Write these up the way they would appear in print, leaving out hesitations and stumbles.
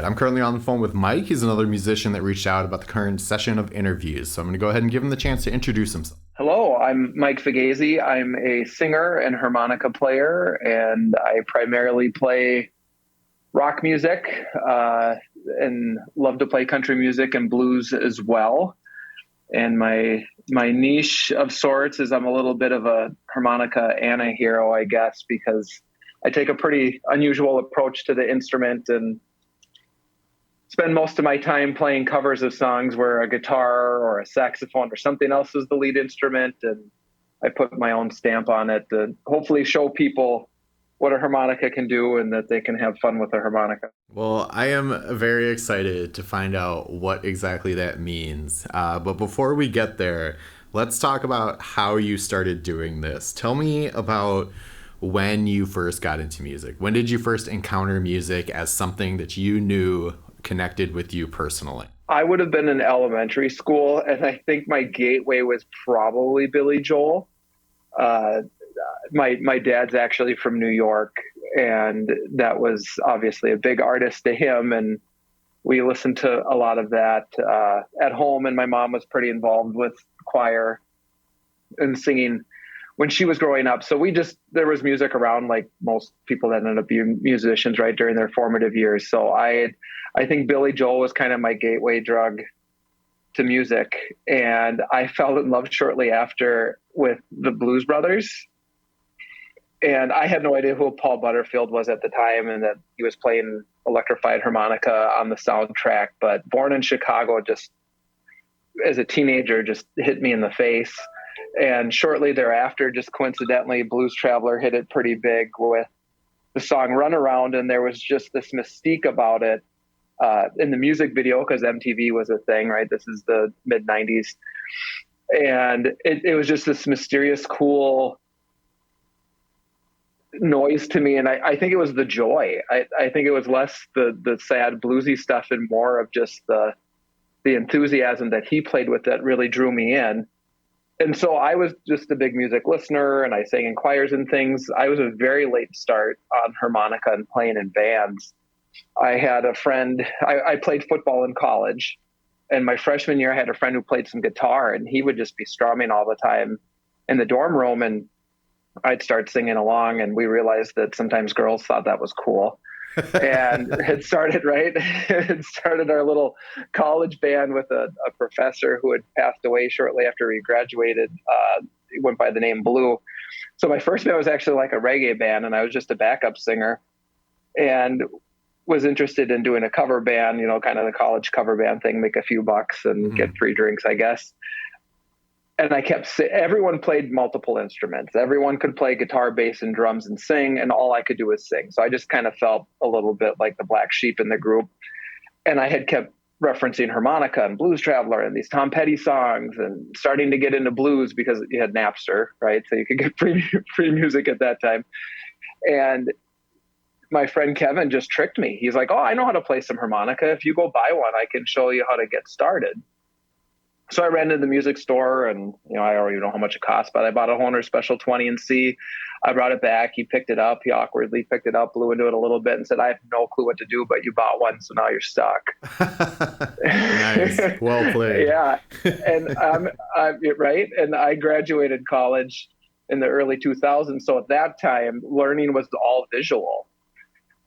right, I'm currently on the phone with Mike. He's another musician that reached out about the current session of interviews. So I'm going to go ahead and give him the chance to introduce himself. Hello, I'm Mike Fugazzi. I'm a singer and harmonica player, and I primarily play rock music and love to play country music and blues as well. And my niche of sorts is I'm a little bit of a harmonica anti-hero, I guess, because I take a pretty unusual approach to the instrument and spend most of my time playing covers of songs where a guitar or a saxophone or something else is the lead instrument, and I put my own stamp on it to hopefully show people what a harmonica can do and that they can have fun with a harmonica. Well, I am very excited to find out what exactly that means. But before we get there, let's talk about how you started doing this. Tell me about when you first got into music. When did you first encounter music as something that you knew connected with you personally? I would have been in elementary school, and I think my gateway was probably Billy Joel. My dad's actually from New York, and that was obviously a big artist to him, and we listened to a lot of that at home, and my mom was pretty involved with choir and singing when she was growing up. So there was music around, like most people that ended up being musicians, right, during their formative years. So I think Billy Joel was kind of my gateway drug to music. And I fell in love shortly after with the Blues Brothers. And I had no idea who Paul Butterfield was at the time and that he was playing electrified harmonica on the soundtrack. But Born in Chicago, just as a teenager, just hit me in the face. And shortly thereafter, just coincidentally, Blues Traveler hit it pretty big with the song Runaround. And there was just this mystique about it in the music video, because MTV was a thing, right? This is the mid 90s. And it was just this mysterious, cool noise to me. And I think it was the joy. I think it was less the sad bluesy stuff and more of just the enthusiasm that he played with that really drew me in. And so I was just a big music listener, and I sang in choirs and things. I was a very late start on harmonica and playing in bands. I had a friend, I played football in college, and my freshman year I had a friend who played some guitar, and he would just be strumming all the time in the dorm room, and I'd start singing along, and we realized that sometimes girls thought that was cool. And it started, right? It started our little college band with a professor who had passed away shortly after we graduated. He went by the name Blue. So my first band was actually like a reggae band, and I was just a backup singer and was interested in doing a cover band, kind of the college cover band thing, make a few bucks and get free drinks, I guess. And everyone played multiple instruments. Everyone could play guitar, bass, and drums and sing, and all I could do was sing. So I just kind of felt a little bit like the black sheep in the group. And I had kept referencing harmonica and Blues Traveler and these Tom Petty songs and starting to get into blues because you had Napster, right? So you could get free music at that time. And my friend Kevin just tricked me. He's like, "Oh, I know how to play some harmonica. If you go buy one, I can show you how to get started." So I ran to the music store, and I already know how much it costs, but I bought a Hohner Special 20 and C. I brought it back. He picked it up. He awkwardly picked it up, blew into it a little bit, and said, "I have no clue what to do, but you bought one, so now you're stuck." Nice. Well played. Yeah. And I'm right. And I graduated college in the early 2000s. So at that time, learning was all visual.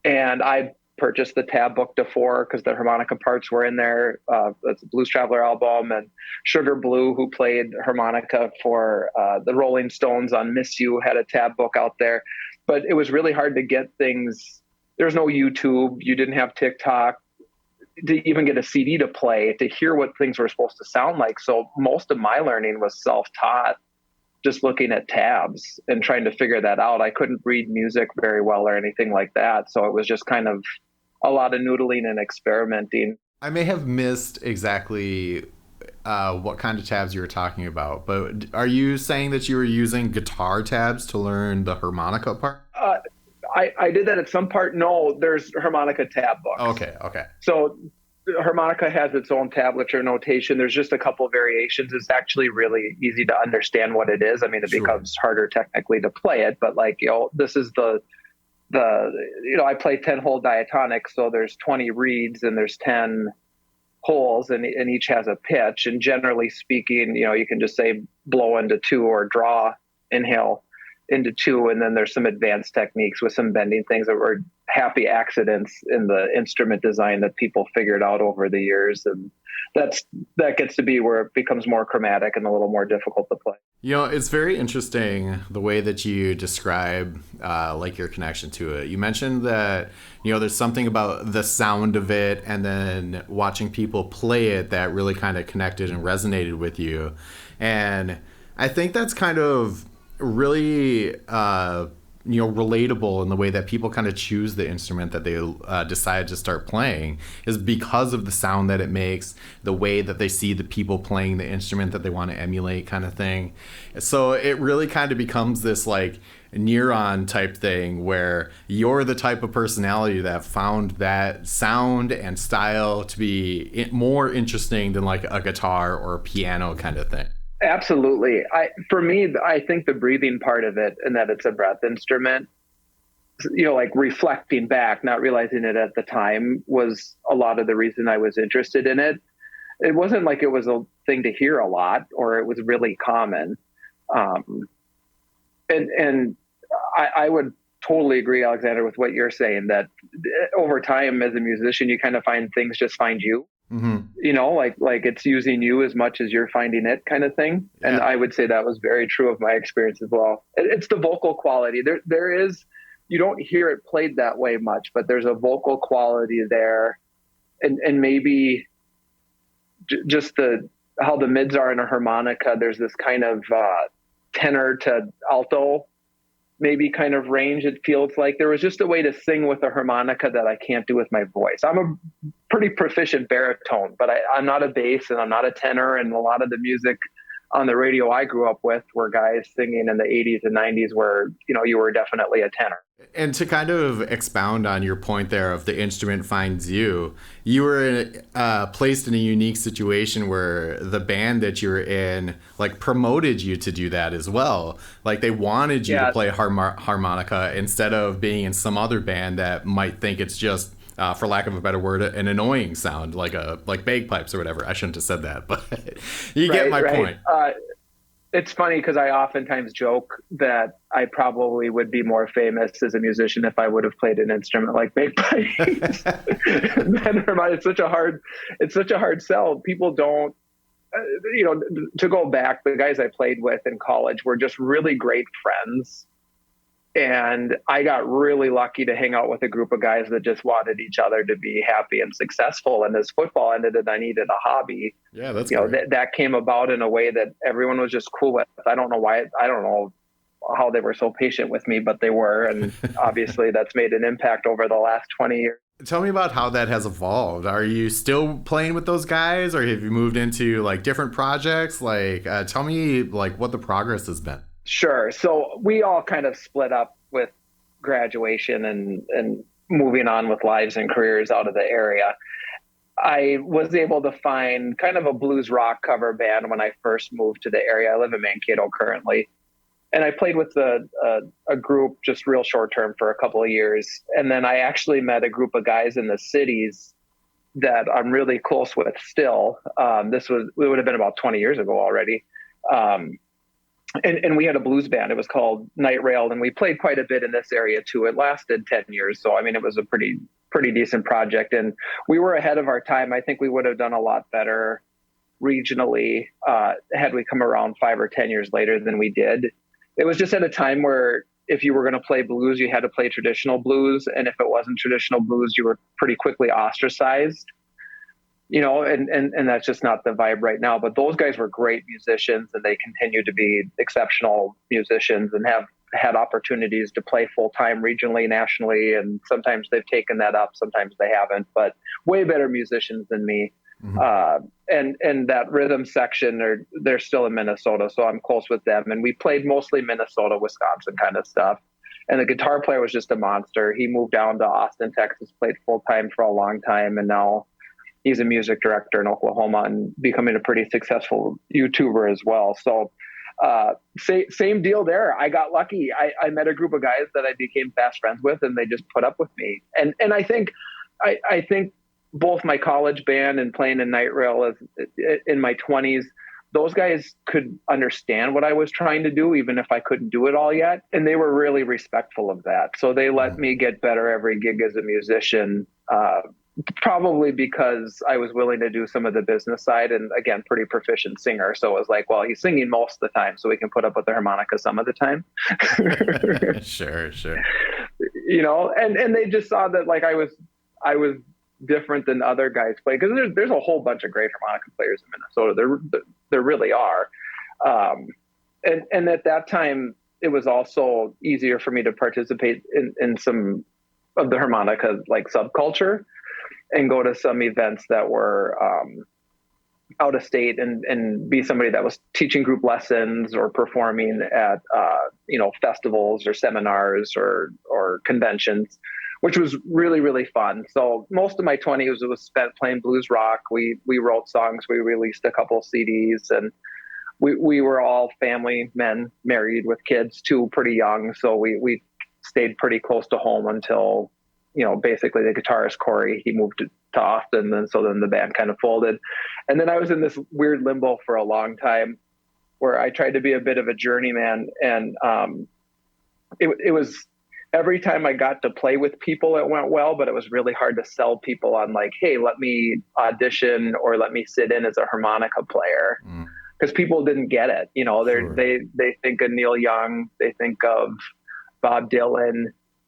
And I purchased the tab book to four because the harmonica parts were in there. That's a Blues Traveler album, and Sugar Blue, who played harmonica for the Rolling Stones on Miss You, had a tab book out there. But it was really hard to get things. There's no YouTube. You didn't have TikTok to even get a CD to play, to hear what things were supposed to sound like. So most of my learning was self-taught, just looking at tabs and trying to figure that out. I couldn't read music very well or anything like that. So it was just kind of a lot of noodling and experimenting. I may have missed exactly what kind of tabs you were talking about, but are you saying that you were using guitar tabs to learn the harmonica part? I did that at some part. No, there's harmonica tab books. Okay. So harmonica has its own tablature notation. There's just a couple variations. It's actually really easy to understand what it is. I mean, it becomes harder technically to play it, but this is the I play 10-hole diatonic, so there's 20 reeds and there's 10 holes, and each has a pitch. And generally speaking, you can just say blow into two or draw, inhale into two. And then there's some advanced techniques with some bending things that were happy accidents in the instrument design that people figured out over the years. And that gets to be where it becomes more chromatic and a little more difficult to play. It's very interesting the way that you describe like your connection to it. You mentioned that there's something about the sound of it, and then watching people play it that really kind of connected and resonated with you. And I think that's kind of really relatable in the way that people kind of choose the instrument that they decide to start playing, is because of the sound that it makes, the way that they see the people playing the instrument that they want to emulate, kind of thing. So it really kind of becomes this like neuron type thing where you're the type of personality that found that sound and style to be more interesting than like a guitar or a piano kind of thing. Absolutely. For me, I think the breathing part of it, and that it's a breath instrument, like reflecting back, not realizing it at the time, was a lot of the reason I was interested in it. It wasn't like it was a thing to hear a lot or it was really common. Um, and I would totally agree, Alexander, with what you're saying, that over time as a musician, you kind of find things just find you. Mm-hmm. Like it's using you as much as you're finding it, kind of thing. Yeah. And I would say that was very true of my experience as well. It's the vocal quality. There is, you don't hear it played that way much, but there's a vocal quality there, and maybe just how the mids are in a harmonica. There's this kind of tenor to alto maybe kind of range. It feels like there was just a way to sing with a harmonica that I can't do with my voice. I'm a pretty proficient baritone, but I'm not a bass and I'm not a tenor. And a lot of the music on the radio I grew up with were guys singing in the 80s and 90s where, you were definitely a tenor. And to kind of expound on your point there of the instrument finds you, you were placed in a unique situation where the band that you were in like promoted you to do that as well. Like they wanted you to play harmonica instead of being in some other band that might think it's just for lack of a better word, an annoying sound, like bagpipes or whatever. I shouldn't have said that, but you get my point. It's funny because I oftentimes joke that I probably would be more famous as a musician if I would have played an instrument like bagpipes. It's such a hard sell. People don't, to go back, the guys I played with in college were just really great friends. And I got really lucky to hang out with a group of guys that just wanted each other to be happy and successful. And as football ended and I needed a hobby, yeah, that's that came about in a way that everyone was just cool with. I don't know why. I don't know how they were so patient with me, but they were. And obviously that's made an impact over the last 20 years. Tell me about how that has evolved. Are you still playing with those guys, or have you moved into like different projects? Like, tell me like what the progress has been. Sure. So we all kind of split up with graduation and moving on with lives and careers out of the area. I was able to find kind of a blues rock cover band when I first moved to the area. I live in Mankato currently. And I played with a group just real short term for a couple of years. And then I actually met a group of guys in the cities that I'm really close with still. It would have been about 20 years ago already. And we had a blues band. It was called Night Rail, and we played quite a bit in this area too. It lasted 10 years. So, I mean, it was a pretty decent project, and we were ahead of our time. I think we would have done a lot better regionally had we come around 5 or 10 years later than we did. It was just at a time where if you were going to play blues, you had to play traditional blues. And if it wasn't traditional blues, you were pretty quickly ostracized. And that's just not the vibe right now. But those guys were great musicians, and they continue to be exceptional musicians and have had opportunities to play full time regionally, nationally. And sometimes they've taken that up, sometimes they haven't, but way better musicians than me. Mm-hmm. And that rhythm section, they're still in Minnesota, so I'm close with them. And we played mostly Minnesota, Wisconsin kind of stuff. And the guitar player was just a monster. He moved down to Austin, Texas, played full time for a long time, and now he's a music director in Oklahoma and becoming a pretty successful YouTuber as well. So Same deal there. I got lucky. I met a group of guys that I became fast friends with, and they just put up with me. And I think both my college band and playing in Night Rail as in my 20s, those guys could understand what I was trying to do, even if I couldn't do it all yet. And they were really respectful of that. So they let me get better every gig as a musician, probably because I was willing to do some of the business side, and again, pretty proficient singer. So it was like, well, he's singing most of the time, so we can put up with the harmonica some of the time. Sure, sure. And they just saw that like I was different than other guys play, because there's a whole bunch of great harmonica players in Minnesota. There really are. And at that time, it was also easier for me to participate in some of the harmonica like subculture, and go to some events that were out of state, and be somebody that was teaching group lessons or performing at festivals or seminars or conventions, which was really, really fun. So most of my 20s was spent playing blues rock. We wrote songs. We released a couple of CDs, and we were all family men, married with kids too, pretty young. So we stayed pretty close to home until, basically the guitarist Corey, he moved to Austin. And so then the band kind of folded. And then I was in this weird limbo for a long time where I tried to be a bit of a journeyman. And it was, every time I got to play with people, it went well, but it was really hard to sell people on like, hey, let me audition or let me sit in as a harmonica player. Because people didn't get it. Sure. They think of Neil Young, they think of Bob Dylan,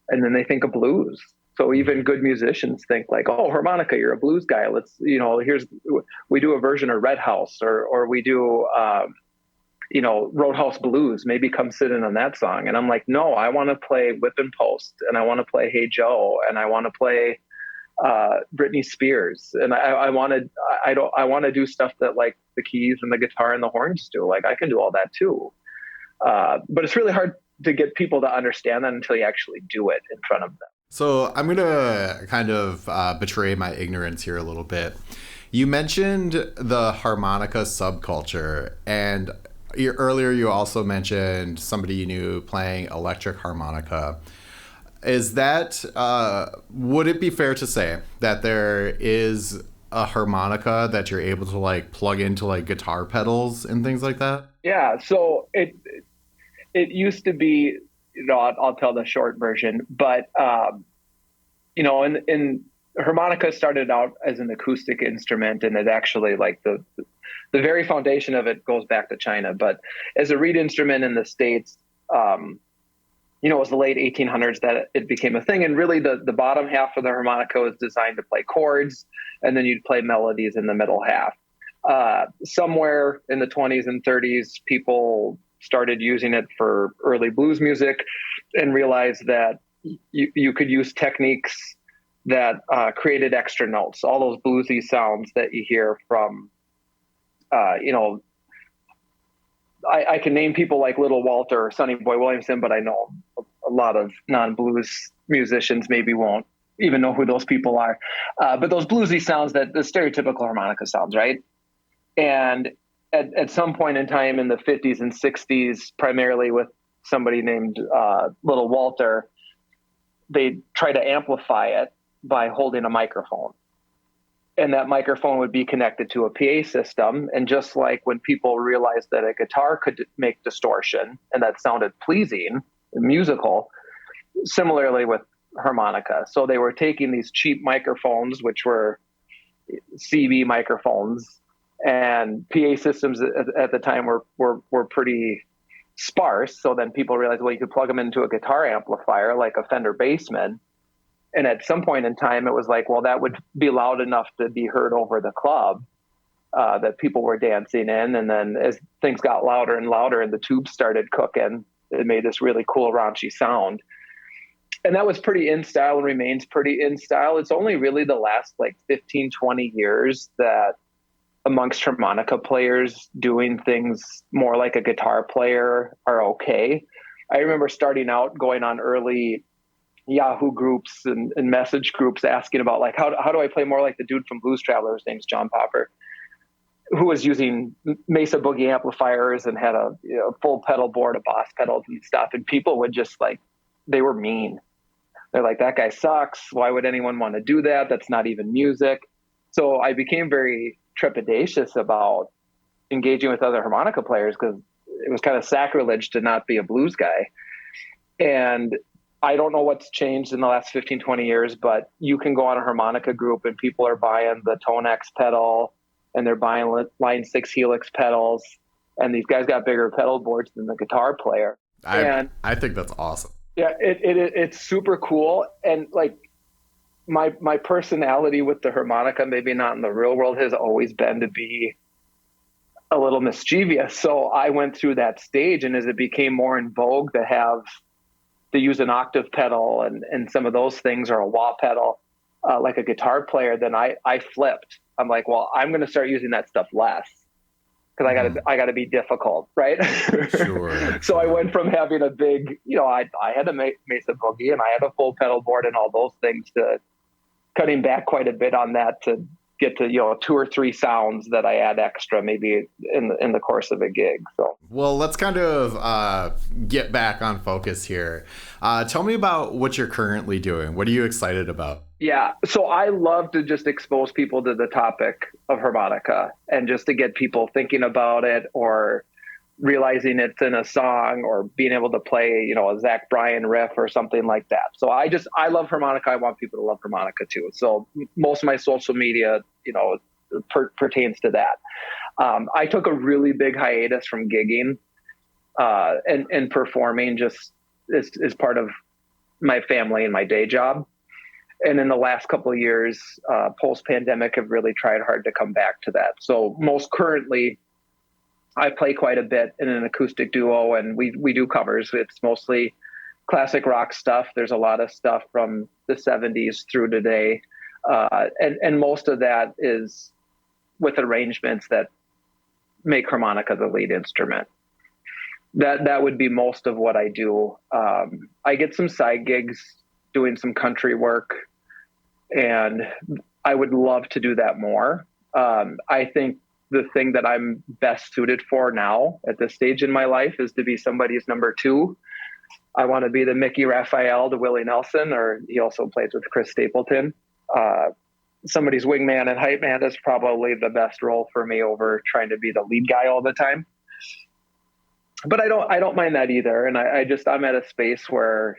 and then they think of blues. So even good musicians think like, oh, harmonica, you're a blues guy. Let's, we do a version of Red House, or we do, Roadhouse Blues, maybe come sit in on that song. And I'm like, no, I want to play Whip and Post, and I want to play Hey Joe, and I want to play Britney Spears. And I want to do stuff that like the keys and the guitar and the horns do. Like I can do all that too. But it's really hard to get people to understand that until you actually do it in front of them. So I'm going to kind of betray my ignorance here a little bit. You mentioned the harmonica subculture, and earlier you also mentioned somebody you knew playing electric harmonica. Is that, would it be fair to say that there is a harmonica that you're able to like plug into like guitar pedals and things like that? Yeah. So it used to be, I'll tell the short version, but, in harmonica started out as an acoustic instrument, and it actually like the very foundation of it goes back to China. But as a reed instrument in the States, it was the late 1800s that it became a thing. And really the bottom half of the harmonica was designed to play chords, and then you'd play melodies in the middle half. Somewhere in the 20s and 30s, people started using it for early blues music and realized that you could use techniques that created extra notes, all those bluesy sounds that you hear from, I can name people like Little Walter or Sonny Boy Williamson, but I know a lot of non-blues musicians maybe won't even know who those people are. But those bluesy sounds, that the stereotypical harmonica sounds, right? And at some point in time in the 50s and 60s, primarily with somebody named Little Walter, they try to amplify it by holding a microphone. And that microphone would be connected to a PA system. And just like when people realized that a guitar could make distortion and that sounded pleasing and musical, similarly with harmonica. So they were taking these cheap microphones, which were CB microphones, and PA systems at the time were pretty sparse. So then people realized, well, you could plug them into a guitar amplifier like a Fender Bassman. And at some point in time, it was like, well, that would be loud enough to be heard over the club that people were dancing in. And then as things got louder and louder and the tubes started cooking, it made this really cool raunchy sound. And that was pretty in style and remains pretty in style. It's only really the last like 15, 20 years that amongst harmonica players doing things more like a guitar player are okay. I remember starting out going on early Yahoo groups and message groups asking about like, how do I play more like the dude from Blues Traveler? His name's John Popper. who was using Mesa Boogie amplifiers and had a full pedal board of Boss pedals and stuff. And people would just like, they were mean. They're like, that guy sucks. Why would anyone want to do that? That's not even music. So I became very trepidatious about engaging with other harmonica players because it was kind of sacrilege to not be a blues guy. And I don't know what's changed in the last 15, 20 years, but you can go on a harmonica group and people are buying the Tonex pedal and they're buying Line 6 Helix pedals. And these guys got bigger pedal boards than the guitar player. I think that's awesome. Yeah, it's super cool. And like my personality with the harmonica, maybe not in the real world, has always been to be a little mischievous. So I went through that stage, and as it became more in vogue to use an octave pedal and some of those things, or a wah pedal, like a guitar player, then I flipped. I'm like, well, I'm going to start using that stuff less because I gotta be difficult, right? Sure. So I went from having a big, I had a Mesa Boogie and I had a full pedal board and all those things, to cutting back quite a bit on that to get to 2 or 3 sounds that I add extra maybe in the course of a gig. So well, let's kind of get back on focus here. Tell me about what you're currently doing. What are you excited about? Yeah, so I love to just expose people to the topic of harmonica and just to get people thinking about it or realizing it's in a song or being able to play, a Zach Bryan riff or something like that. So I love harmonica. I want people to love harmonica too. So most of my social media, pertains to that. I took a really big hiatus from gigging and performing just as part of my family and my day job. And in the last couple of years, post-pandemic, have really tried hard to come back to that. So most currently, I play quite a bit in an acoustic duo, and we do covers. It's mostly classic rock stuff. There's a lot of stuff from the 70s through today. And most of that is with arrangements that make harmonica the lead instrument. That would be most of what I do. I get some side gigs doing some country work, and I would love to do that more. I think the thing that I'm best suited for now at this stage in my life is to be somebody's number 2. I want to be the Mickey Raphael to Willie Nelson, or he also plays with Chris Stapleton. Somebody's wingman and hype man is probably the best role for me over trying to be the lead guy all the time. But I don't mind that either. And I'm at a space where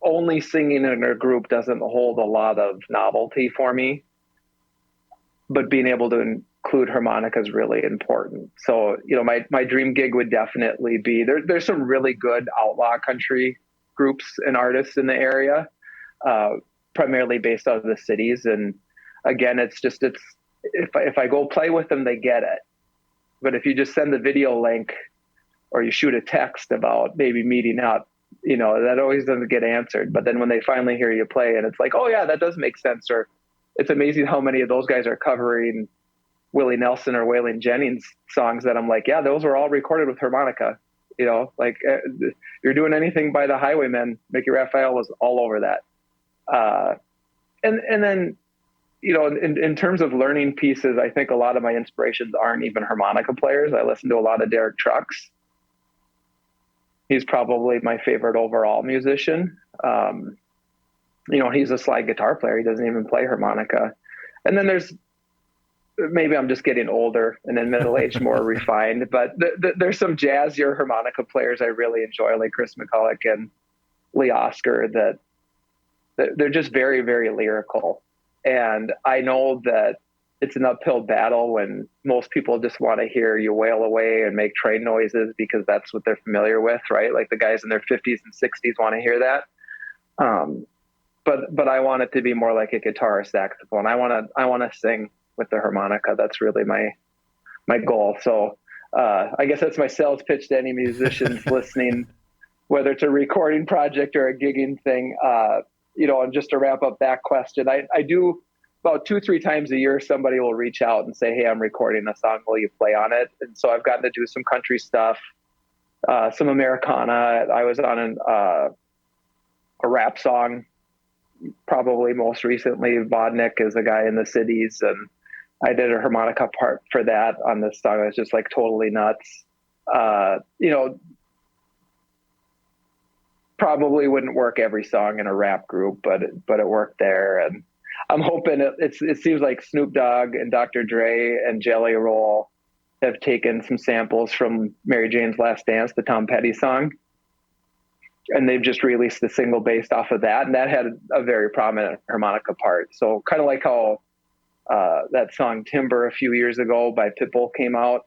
only singing in a group doesn't hold a lot of novelty for me, but being able to include harmonica is really important. So, my dream gig would definitely be there's some really good outlaw country groups and artists in the area, primarily based out of the cities. And again, if I go play with them, they get it. But if you just send the video link or you shoot a text about maybe meeting up, that always doesn't get answered. But then when they finally hear you play and it's like, oh yeah, that does make sense. Or it's amazing how many of those guys are covering Willie Nelson or Waylon Jennings songs that I'm like, yeah, those were all recorded with harmonica. You're doing anything by the Highwaymen. Mickey Raphael was all over that. And then, in terms of learning pieces, I think a lot of my inspirations aren't even harmonica players. I listen to a lot of Derek Trucks. He's probably my favorite overall musician. He's a slide guitar player. He doesn't even play harmonica. And then maybe I'm just getting older and then middle-aged, more refined, but there's some jazzier harmonica players I really enjoy, like Chris McCulloch and Lee Oscar, that they're just very, very lyrical. And I know that it's an uphill battle when most people just want to hear you wail away and make train noises because that's what they're familiar with, right? Like the guys in their 50s and 60s want to hear that. But I want it to be more like a guitar or saxophone. I want to sing with the harmonica. That's really my goal. So I guess that's my sales pitch to any musicians listening, whether it's a recording project or a gigging thing. And just to wrap up that question, I do about 2-3 times a year, somebody will reach out and say, hey, I'm recording a song. Will you play on it? And so I've gotten to do some country stuff, some Americana. I was on a rap song, probably most recently. Vodnik is a guy in the cities, and I did a harmonica part for that on this song. It was just like totally nuts. You know, probably wouldn't work every song in a rap group, but it worked there. And I'm hoping it seems like Snoop Dogg and Dr. Dre and Jelly Roll have taken some samples from Mary Jane's Last Dance, the Tom Petty song, and they've just released a single based off of that, and that had a very prominent harmonica part. So kind of like how that song Timber a few years ago by Pitbull came out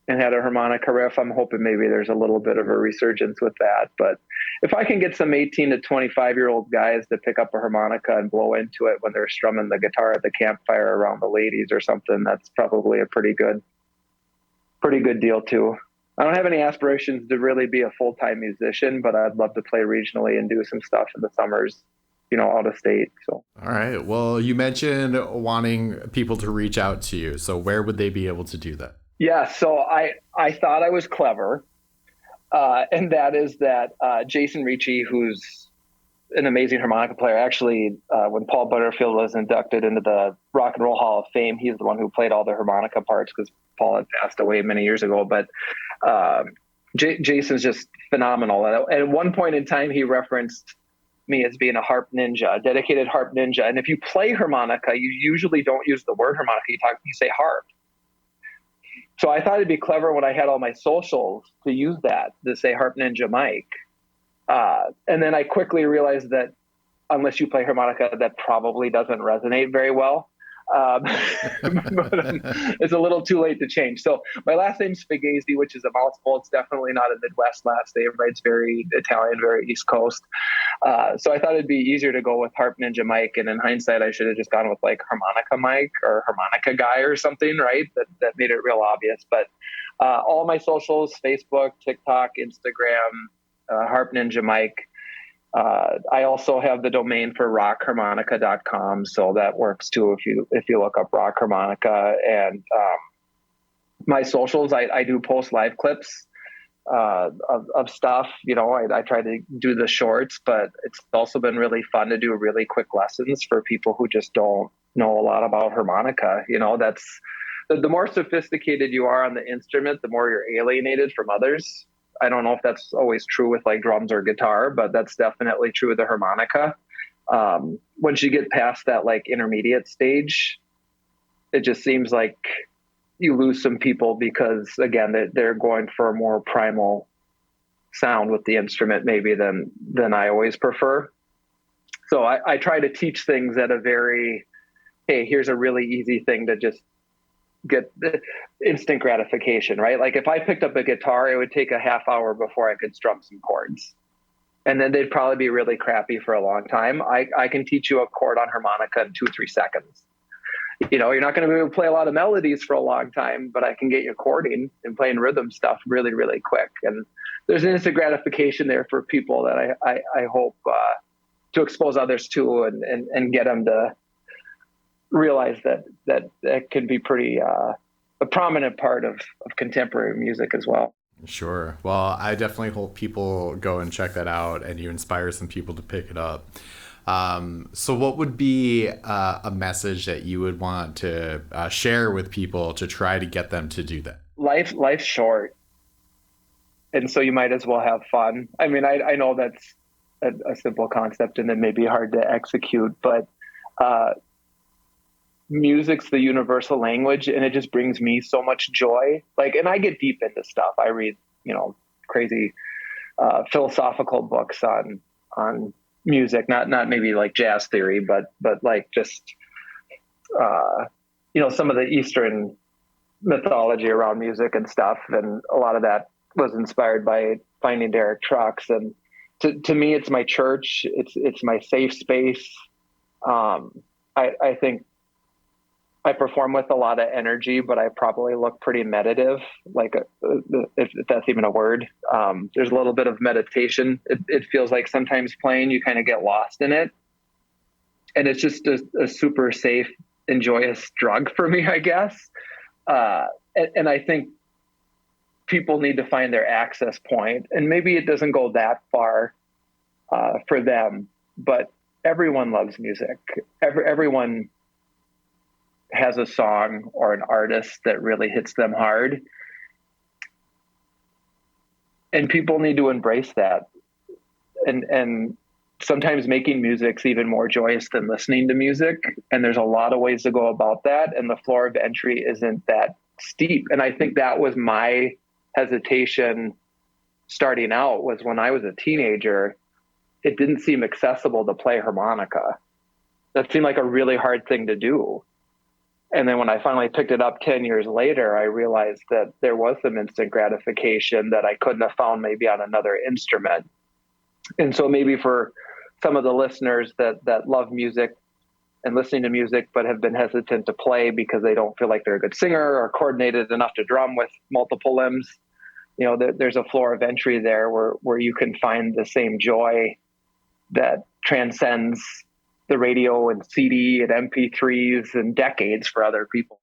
and had a harmonica riff. I'm hoping maybe there's a little bit of a resurgence with that. But if I can get some 18 to 25-year-old guys to pick up a harmonica and blow into it when they're strumming the guitar at the campfire around the ladies or something, that's probably a pretty good deal too. I don't have any aspirations to really be a full-time musician, but I'd love to play regionally and do some stuff in the summers, out of state. So. All right. Well, you mentioned wanting people to reach out to you. So where would they be able to do that? Yeah. So I thought I was clever. And that is that Jason Ricci, who's an amazing harmonica player, actually, when Paul Butterfield was inducted into the Rock and Roll Hall of Fame, he's the one who played all the harmonica parts because Paul had passed away many years ago. But Jason's just phenomenal. And at one point in time, he referenced me as being a harp ninja, a dedicated harp ninja. And if you play harmonica, you usually don't use the word harmonica. You say harp. So I thought it'd be clever when I had all my socials to use that, to say Harp Ninja Mike. And then I quickly realized that unless you play harmonica, that probably doesn't resonate very well. But it's a little too late to change. So my last name's Fugazzi, which is a mouthful. It's definitely not a Midwest last name, right? It's very Italian, very East Coast. So I thought it'd be easier to go with Harp Ninja Mike. And in hindsight, I should have just gone with like Harmonica Mike or Harmonica Guy or something, right? That made it real obvious. But all my socials, Facebook, TikTok, Instagram, Harp Ninja Mike. I also have the domain for rockharmonica.com, so that works too if you look up rock harmonica. And my socials, I do post live clips of stuff. I try to do the shorts, but it's also been really fun to do really quick lessons for people who just don't know a lot about harmonica. That's the more sophisticated you are on the instrument, the more you're alienated from others. I don't know if that's always true with like drums or guitar, but that's definitely true with the harmonica. Once you get past that like intermediate stage, it just seems like you lose some people because again, they're going for a more primal sound with the instrument maybe than I always prefer. So I try to teach things at a very, hey, here's a really easy thing to just get the instant gratification, right? Like if I picked up a guitar, it would take a half hour before I could strum some chords. And then they'd probably be really crappy for a long time. I can teach you a chord on harmonica in 2-3 seconds. You're not going to be able to play a lot of melodies for a long time, but I can get you chording and playing rhythm stuff really, really quick. And there's an instant gratification there for people that I hope to expose others to and get them to realize that can be pretty a prominent part of contemporary music as well. Sure. Well, I definitely hope people go and check that out and you inspire some people to pick it up. So what would be a message that you would want to share with people to try to get them to do that? Life's short. And so you might as well have fun. I mean, I know that's a simple concept and it may be hard to execute, but music's the universal language and it just brings me so much joy. And I get deep into stuff. I read, crazy philosophical books on music, not maybe like jazz theory, but like just, some of the Eastern mythology around music and stuff. And a lot of that was inspired by Finding Derek Trucks. And to me, it's my church. It's my safe space. I think I perform with a lot of energy, but I probably look pretty meditative, if that's even a word. There's a little bit of meditation. It feels like sometimes playing, you kind of get lost in it. And it's just a super safe and joyous drug for me, I guess. And I think people need to find their access point. And maybe it doesn't go that far for them, but everyone loves music. Everyone has a song or an artist that really hits them hard. And people need to embrace that. And sometimes making music's even more joyous than listening to music. And there's a lot of ways to go about that. And the floor of entry isn't that steep. And I think that was my hesitation starting out, was when I was a teenager, it didn't seem accessible to play harmonica. That seemed like a really hard thing to do. And then when I finally picked it up 10 years later, I realized that there was some instant gratification that I couldn't have found maybe on another instrument. And so maybe for some of the listeners that love music and listening to music, but have been hesitant to play because they don't feel like they're a good singer or coordinated enough to drum with multiple limbs, there's a floor of entry there where you can find the same joy that transcends the radio and CD and MP3s and decades for other people.